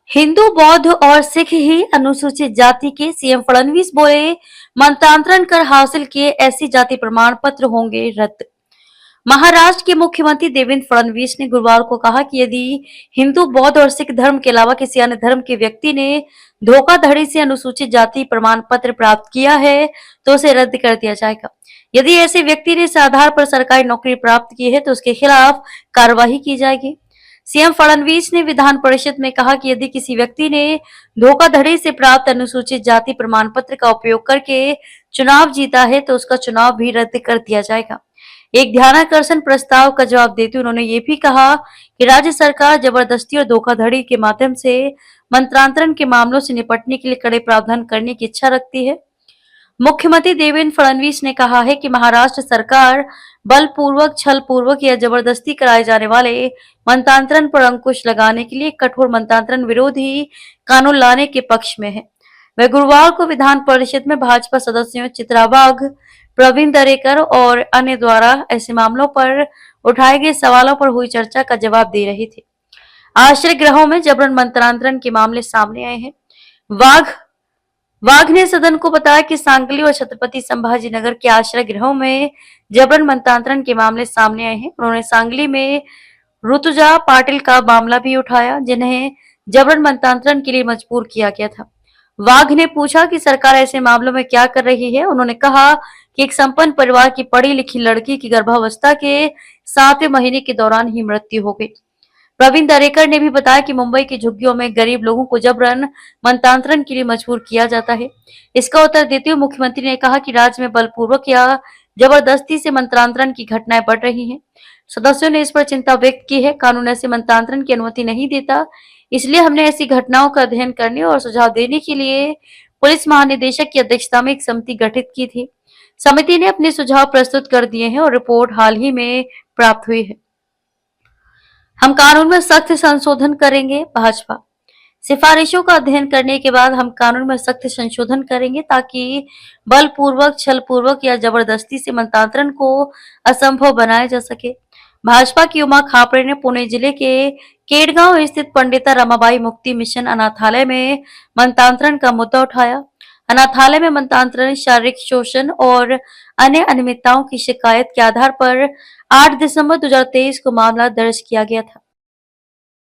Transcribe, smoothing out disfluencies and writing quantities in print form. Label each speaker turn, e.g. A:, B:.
A: हिंदू, बौद्ध और सिख ही अनुसूचित जाति के सीएम फडणवीस बोले, मंत्रांतरण कर हासिल किए एससी जाति प्रमाण पत्र होंगे रद्द। महाराष्ट्र के मुख्यमंत्री देवेंद्र फडणवीस ने गुरुवार को कहा कि यदि हिंदू, बौद्ध और सिख धर्म के अलावा किसी अन्य धर्म के व्यक्ति ने धोखाधड़ी से अनुसूचित जाति प्रमाण पत्र प्राप्त किया है तो उसे रद्द कर दिया जाएगा। यदि ऐसे व्यक्ति ने इस आधार पर सरकारी नौकरी प्राप्त की है तो उसके खिलाफ कार्रवाई की जाएगी। सीएम फडणवीस ने विधान परिषद में कहा कि यदि किसी व्यक्ति ने धोखाधड़ी से प्राप्त अनुसूचित जाति प्रमाण पत्र का उपयोग करके चुनाव जीता है तो उसका चुनाव भी रद्द कर दिया जाएगा। एक ध्यानाकर्षण प्रस्ताव का जवाब देते उन्होंने ये भी कहा कि राज्य सरकार जबरदस्ती और धोखाधड़ी के माध्यम से मंत्रांतरण के मामलों से निपटने के लिए कड़े प्रावधान करने की इच्छा रखती है। मुख्यमंत्री देवेंद्र फडणवीस ने कहा है कि महाराष्ट्र सरकार बलपूर्वक, छलपूर्वक या जबरदस्ती कराए जाने वाले मंत्रांतरण पर अंकुश लगाने के लिए कठोर मंत्रांतरण विरोधी कानून लाने के पक्ष में है। वह गुरुवार को विधान परिषद में भाजपा सदस्यों चित्रा वाघ, प्रवीण दरेकर और अन्य द्वारा ऐसे मामलों पर उठाए गए सवालों पर हुई चर्चा का जवाब दे रहे थे। आश्रय गृहों में जबरन मंत्रांतरण के मामले सामने आए हैं। वाघ ने सदन को बताया कि सांगली और छत्रपति संभाजी नगर के आश्रय गृहों में जबरन मंत्रांतरण के मामले सामने आए हैं। उन्होंने सांगली में ऋतुजा पाटिल का मामला भी उठाया, जिन्हें जबरन मंत्रांतरण के लिए मजबूर किया गया था। वाघ ने पूछा कि सरकार ऐसे मामलों में क्या कर रही है। उन्होंने कहा कि एक संपन्न परिवार की पढ़ी लिखी लड़की की गर्भावस्था के 7वें महीने के दौरान ही मृत्यु हो गई। प्रवीण दरेकर ने भी बताया कि मुंबई की झुग्गियों में गरीब लोगों को जबरन मंत्रांतरण के लिए मजबूर किया जाता है। इसका उत्तर देते हुए मुख्यमंत्री ने कहा कि राज्य में बलपूर्वक या जबरदस्ती से मंत्रांतरण की घटनाएं बढ़ रही हैं। सदस्यों ने इस पर चिंता व्यक्त की है। कानून ऐसे मंत्रांतरण की अनुमति नहीं देता, इसलिए हमने ऐसी घटनाओं का अध्ययन करने और सुझाव देने के लिए पुलिस महानिदेशक की अध्यक्षता में एक समिति गठित की थी। समिति ने अपने सुझाव प्रस्तुत कर दिए हैं और रिपोर्ट हाल ही में प्राप्त हुई है। हम कानून में सख्त संशोधन करेंगे। भाजपा सिफारिशों का अध्ययन करने के बाद हम कानून में सख्त संशोधन करेंगे ताकि बलपूर्वक, छलपूर्वक या जबरदस्ती से मंत्रांतरण को असंभव बनाया जा सके। भाजपा की उमा खापरे ने पुणे जिले के केडगांव स्थित पंडिता रमाबाई मुक्ति मिशन अनाथालय में मंत्रांतरण का मुद्दा उठाया। अनाथालय में मंत्रांतरण, शारीरिक शोषण और अन्य अनियमितताओं की शिकायत के आधार पर 8 दिसंबर 2023 को मामला दर्ज किया गया था।